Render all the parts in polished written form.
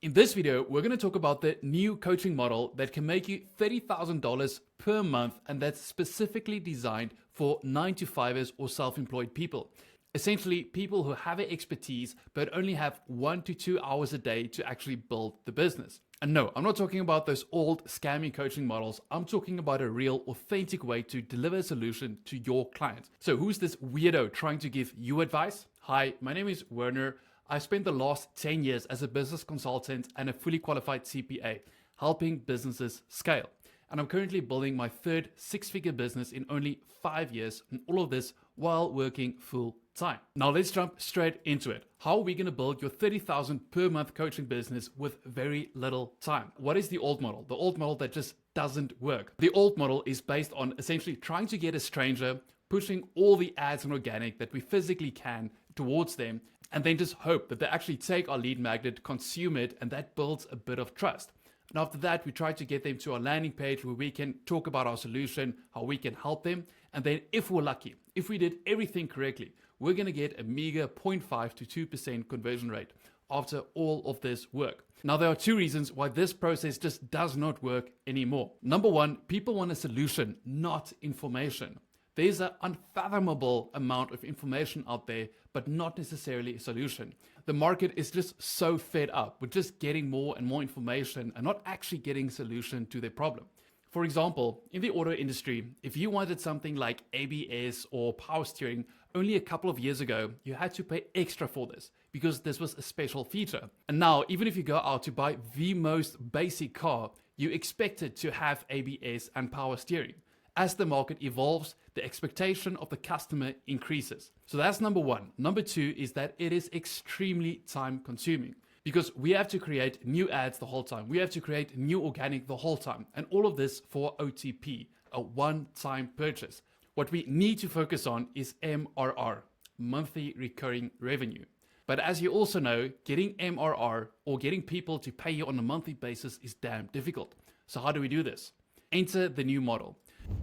In this video, we're going to talk about the new coaching model that can make you $30,000 per month, and that's specifically designed for 9-to-5ers or self-employed people. Essentially, people who have an expertise but only have 1 to 2 hours a day to actually build the business. And no, I'm not talking about those old scammy coaching models. I'm talking about a real, authentic way to deliver a solution to your client. So who's this weirdo trying to give you advice? Hi, my name is Werner. I spent the last 10 years as a business consultant and a fully qualified CPA, helping businesses scale. And I'm currently building my third six-figure business in only 5 years, and all of this while working full time. Now let's jump straight into it. How are we going to build your $30,000 per month coaching business with very little time? What is the old model? The old model that just doesn't work. The old model is based on essentially trying to get a stranger, pushing all the ads and organic that we physically can towards them, and then just hope that they actually take our lead magnet, consume it, and that builds a bit of trust. And after that, we try to get them to our landing page where we can talk about our solution, how we can help them. And then if we're lucky, if we did everything correctly, we're going to get a meager 0.5 to 2% conversion rate after all of this work. Now, there are two reasons why this process just does not work anymore. Number one, people want a solution, not information. There's an unfathomable amount of information out there, but not necessarily a solution. The market is just so fed up with just getting more and more information and not actually getting a solution to their problem. For example, in the auto industry, if you wanted something like ABS or power steering, only a couple of years ago, you had to pay extra for this because this was a special feature. And now, even if you go out to buy the most basic car, you expect it to have ABS and power steering. As the market evolves, the expectation of the customer increases. So that's number one. Number two is that it is extremely time consuming because we have to create new ads the whole time. We have to create new organic the whole time. And all of this for OTP, a one-time purchase. What we need to focus on is MRR, monthly recurring revenue. But as you also know, getting MRR or getting people to pay you on a monthly basis is damn difficult. So how do we do this? Enter the new model.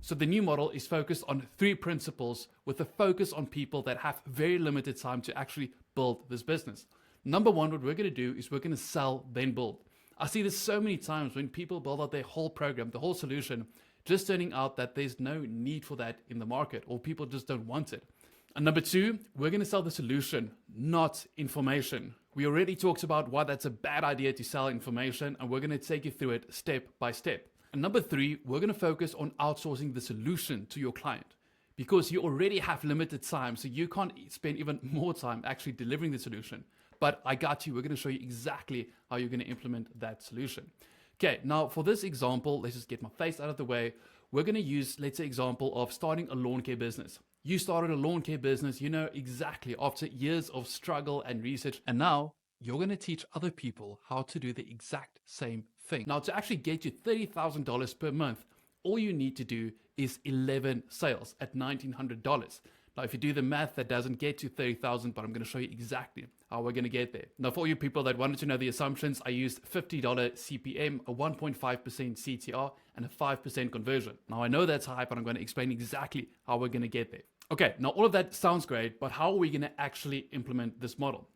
So the new model is focused on 3 principles with a focus on people that have very limited time to actually build this business. Number one, what we're going to do is we're going to sell, then build. I see this so many times when people build out their whole program, the whole solution, just turning out that there's no need for that in the market or people just don't want it. And number two, we're going to sell the solution, not information. We already talked about why that's a bad idea to sell information, and we're going to take you through it step by step. And number three, we're going to focus on outsourcing the solution to your client because you already have limited time, so you can't spend even more time actually delivering the solution. But I got you. We're going to show you exactly how you're going to implement that solution. Okay, now for this example, let's just get my face out of the way. We're going to use, let's say, example of starting a lawn care business. You started a lawn care business, you know exactly after years of struggle and research, and now you're going to teach other people how to do the exact same thing. Now, to actually get you $30,000 per month, all you need to do is 11 sales at $1,900. Now, if you do the math, that doesn't get you 30,000, but I'm going to show you exactly how we're going to get there. Now, for all you people that wanted to know the assumptions, I used $50 CPM, a 1.5% CTR, and a 5% conversion. Now, I know that's high, but I'm going to explain exactly how we're going to get there. Okay, now all of that sounds great, but how are we going to actually implement this model?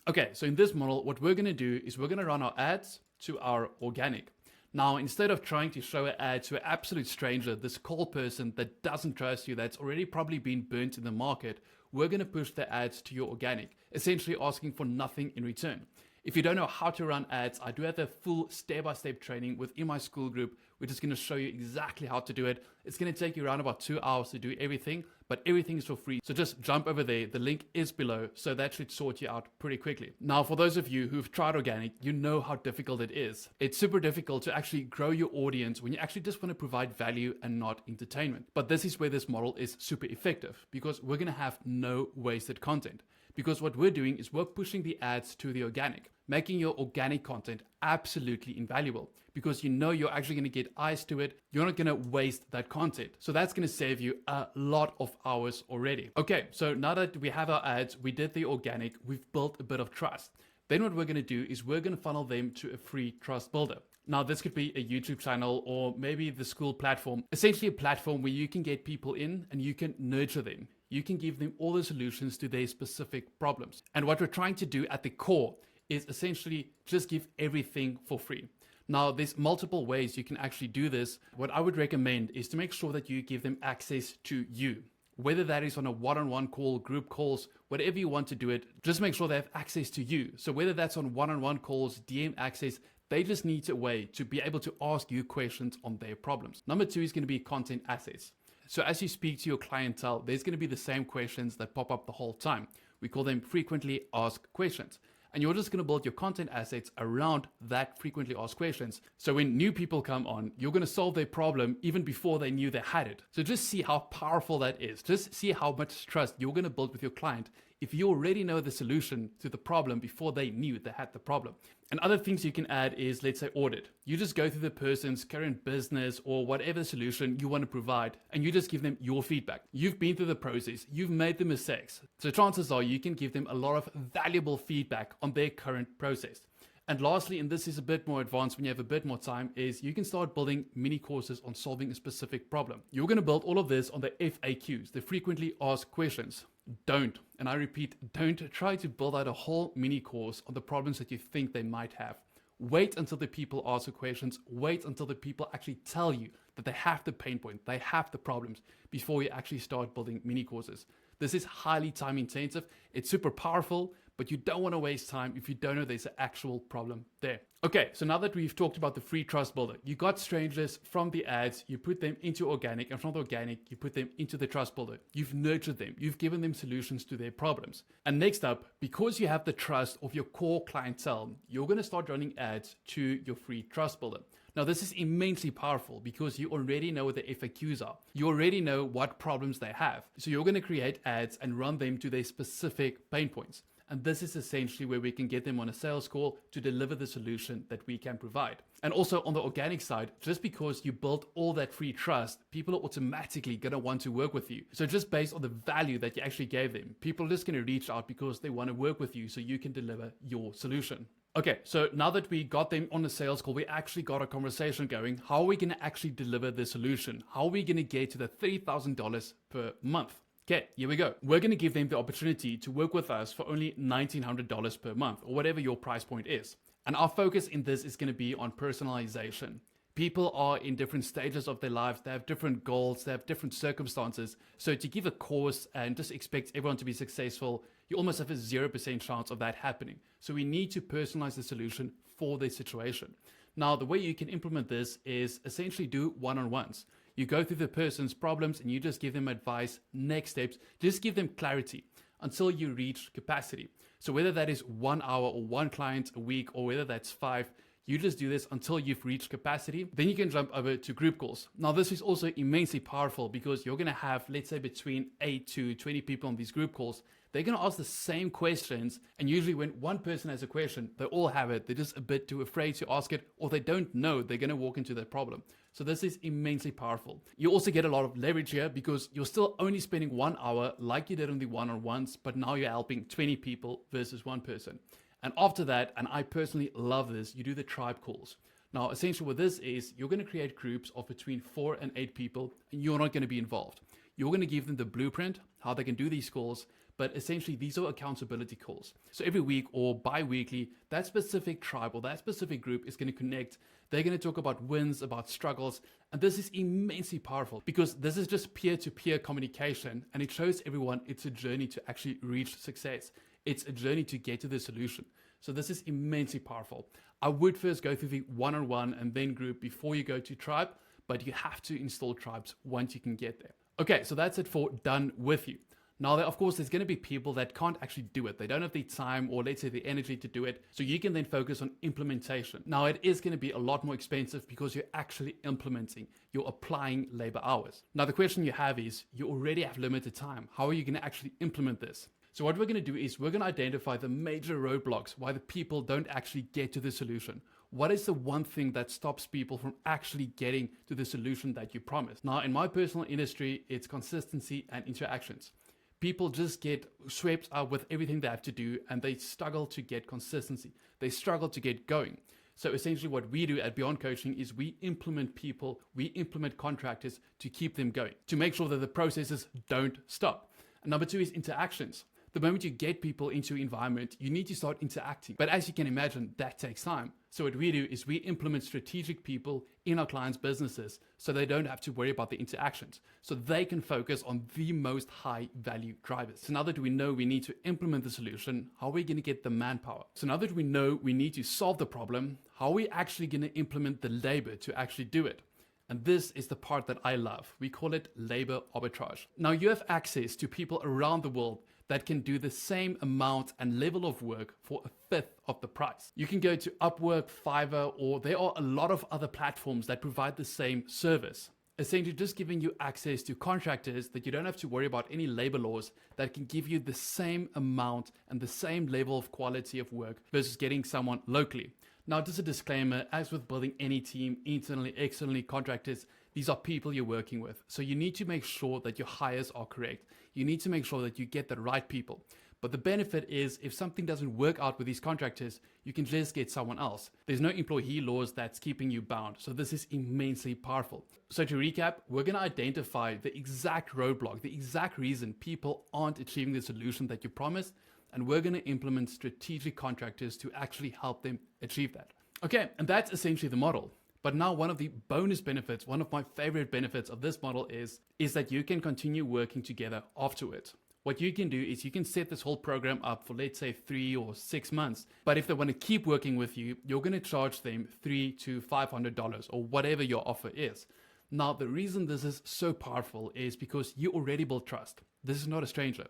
Okay, so in this model, what we're going to do is we're going to run our ads to our organic. Now, instead of trying to show an ad to an absolute stranger, this cold person that doesn't trust you, that's already probably been burnt in the market, we're going to push the ads to your organic, essentially asking for nothing in return. If you don't know how to run ads, I do have a full step-by-step training within my Skool group, which is going to show you exactly how to do it. It's going to take you around about 2 hours to do everything, but everything is for free. So just jump over there. The link is below, so that should sort you out pretty quickly. Now, for those of you who've tried organic, you know how difficult it is. It's super difficult to actually grow your audience when you actually just want to provide value and not entertainment. But this is where this model is super effective because we're going to have no wasted content. Because what we're doing is we're pushing the ads to the organic, making your organic content absolutely invaluable because you know you're actually going to get eyes to it. You're not going to waste that content. So that's going to save you a lot of hours already. Okay, so now that we have our ads, we did the organic, we've built a bit of trust. Then what we're going to do is we're going to funnel them to a free trust builder. Now, this could be a YouTube channel or maybe the Skool platform, essentially a platform where you can get people in and you can nurture them. You can give them all the solutions to their specific problems. And what we're trying to do at the core is essentially just give everything for free. Now, there's multiple ways you can actually do this. What I would recommend is to make sure that you give them access to you. Whether that is on a one-on-one call, group calls, whatever you want to do it, just make sure they have access to you. So whether that's on one-on-one calls, DM access, they just need a way to be able to ask you questions on their problems. Number 2 is going to be content assets. So as you speak to your clientele, there's going to be the same questions that pop up the whole time. We call them frequently asked questions. And you're just going to build your content assets around that frequently asked questions. So when new people come on, you're going to solve their problem even before they knew they had it. So just see how powerful that is. Just see how much trust you're going to build with your client if you already know the solution to the problem before they knew they had the problem. And other things you can add is, let's say, audit. You just go through the person's current business or whatever solution you want to provide, and you just give them your feedback. You've been through the process, you've made the mistakes. So chances are you can give them a lot of valuable feedback on their current process. And lastly, and this is a bit more advanced when you have a bit more time, is you can start building mini courses on solving a specific problem. You're going to build all of this on the FAQs, the frequently asked questions. Don't, and I repeat, don't try to build out a whole mini course on the problems that you think they might have. Wait until the people ask the questions. Wait until the people actually tell you that they have the pain point, they have the problems before you actually start building mini courses. This is highly time intensive. It's super powerful, but you don't want to waste time if you don't know there's an actual problem there. Okay, so now that we've talked about the free trust builder, you got strangers from the ads, you put them into organic, and from the organic, you put them into the trust builder. You've nurtured them, you've given them solutions to their problems. And next up, because you have the trust of your core clientele, you're going to start running ads to your free trust builder. Now, this is immensely powerful because you already know what the FAQs are. You already know what problems they have. So you're going to create ads and run them to their specific pain points. And this is essentially where we can get them on a sales call to deliver the solution that we can provide. And also on the organic side, just because you built all that free trust, people are automatically going to want to work with you. So just based on the value that you actually gave them, people are just going to reach out because they want to work with you so you can deliver your solution. Okay, so now that we got them on the sales call, we actually got a conversation going. How are we going to actually deliver the solution? How are we going to get to the $30,000 per month? Okay, here we go. We're going to give them the opportunity to work with us for only $1,900 per month, or whatever your price point is. And our focus in this is going to be on personalization. People are in different stages of their lives. They have different goals. They have different circumstances. So to give a course and just expect everyone to be successful, you almost have a 0% chance of that happening. So we need to personalize the solution for their situation. Now, the way you can implement this is essentially do one-on-ones. You go through the person's problems and you just give them advice, next steps, just give them clarity until you reach capacity. So whether that is 1 hour or one client a week, or whether that's 5, you just do this until you've reached capacity. Then you can jump over to group calls. Now, this is also immensely powerful because you're going to have, let's say, between 8 to 20 people on these group calls. They're going to ask the same questions. And usually when one person has a question, they all have it. They're just a bit too afraid to ask it, or they don't know they're going to walk into that problem. So this is immensely powerful. You also get a lot of leverage here because you're still only spending 1 hour like you did on the one-on-ones, but now you're helping 20 people versus one person. And after that, and I personally love this, you do the tribe calls. Now, essentially what this is, you're going to create groups of between 4 and 8 people, and you're not going to be involved. You're going to give them the blueprint, how they can do these calls, but essentially these are accountability calls. So every week or bi-weekly, that specific tribe or that specific group is going to connect. They're going to talk about wins, about struggles, and this is immensely powerful because this is just peer-to-peer communication, and it shows everyone it's a journey to actually reach success. It's a journey to get to the solution. So this is immensely powerful. I would first go through the one-on-one and then group before you go to tribe, but you have to install tribes once you can get there. Okay, so that's it for done with you. Now, of course, there's going to be people that can't actually do it. They don't have the time or, let's say, the energy to do it. So you can then focus on implementation. Now, it is going to be a lot more expensive because you're actually implementing. You're applying labor hours. Now, the question you have is, you already have limited time. How are you going to actually implement this? So what we're going to do is we're going to identify the major roadblocks why the people don't actually get to the solution. What is the one thing that stops people from actually getting to the solution that you promised? Now, in my personal industry, it's consistency and interactions. People just get swept up with everything they have to do and they struggle to get consistency. They struggle to get going. So essentially what we do at Beyond Coaching is we implement people, we implement contractors to keep them going, to make sure that the processes don't stop. And number 2 is interactions. The moment you get people into your environment, you need to start interacting. But as you can imagine, that takes time. So what we do is we implement strategic people in our clients' businesses so they don't have to worry about the interactions. So they can focus on the most high value drivers. So now that we know we need to implement the solution, how are we going to get the manpower? So now that we know we need to solve the problem, how are we actually going to implement the labor to actually do it? And this is the part that I love. We call it labor arbitrage. Now you have access to people around the world that can do the same amount and level of work for a fifth of the price. You can go to Upwork, Fiverr, or there are a lot of other platforms that provide the same service. Essentially just giving you access to contractors that you don't have to worry about any labor laws that can give you the same amount and the same level of quality of work versus getting someone locally. Now, just a disclaimer, as with building any team, internally, externally, contractors, these are people you're working with. So you need to make sure that your hires are correct. You need to make sure that you get the right people. But the benefit is if something doesn't work out with these contractors, you can just get someone else. There's no employee laws that's keeping you bound. So this is immensely powerful. So to recap, we're going to identify the exact roadblock, the exact reason people aren't achieving the solution that you promised. And we're going to implement strategic contractors to actually help them achieve that. Okay, and that's essentially the model. But now one of the bonus benefits, one of my favorite benefits of this model is that you can continue working together afterwards. What you can do is you can set this whole program up for, let's say, 3 or 6 months. But if they want to keep working with you, you're going to charge them $300 to $500 or whatever your offer is. Now, the reason this is so powerful is because you already build trust. This is not a stranger.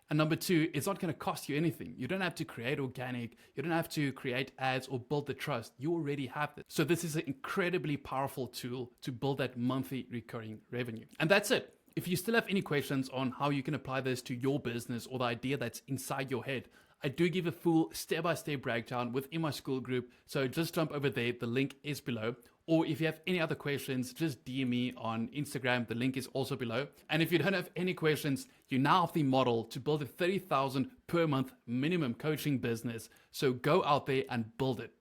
And number 2, it's not going to cost you anything. You don't have to create organic. You don't have to create ads or build the trust. You already have this. So this is an incredibly powerful tool to build that monthly recurring revenue. And that's it. If you still have any questions on how you can apply this to your business or the idea that's inside your head, I do give a full step-by-step breakdown within my Skool group. So just jump over there. The link is below. Or if you have any other questions, just DM me on Instagram. The link is also below. And if you don't have any questions, you now have the model to build a $30,000 per month minimum coaching business. So go out there and build it.